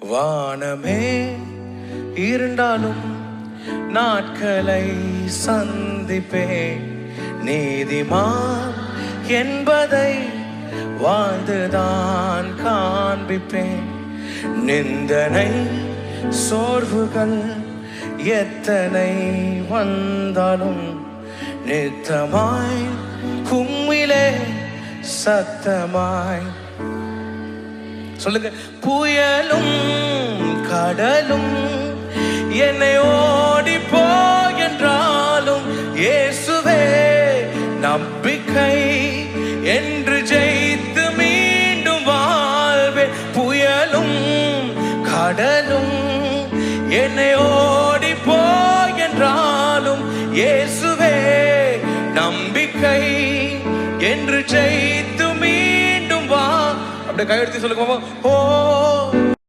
வானமே இருந்தாலும் நாட்களை சந்திப்பேன். நீதிமான் என்பதை வாழ்ந்துதான் காண்பிப்பேன். நிந்தனை சோர்வுகள் எத்தனை வந்தாலும் நித்தமாய் கும்மிலே சத்தமாய் சொல்லுங்க. புயலும் கடலும் என்னை ஓடி போ என்றாலும் இயேசுவே நம்பிக்கை என்று ஜெயித்து மீண்டும் வாழ்வே. புயலும் கடலும் என்னை ஓடி போ என்றாலும் இயேசுவே நம்பிக்கை என்று ஜெயித்து மீண்டும் வா. அப்படியே கையெடுத்து சொல்லுங்க. ஓ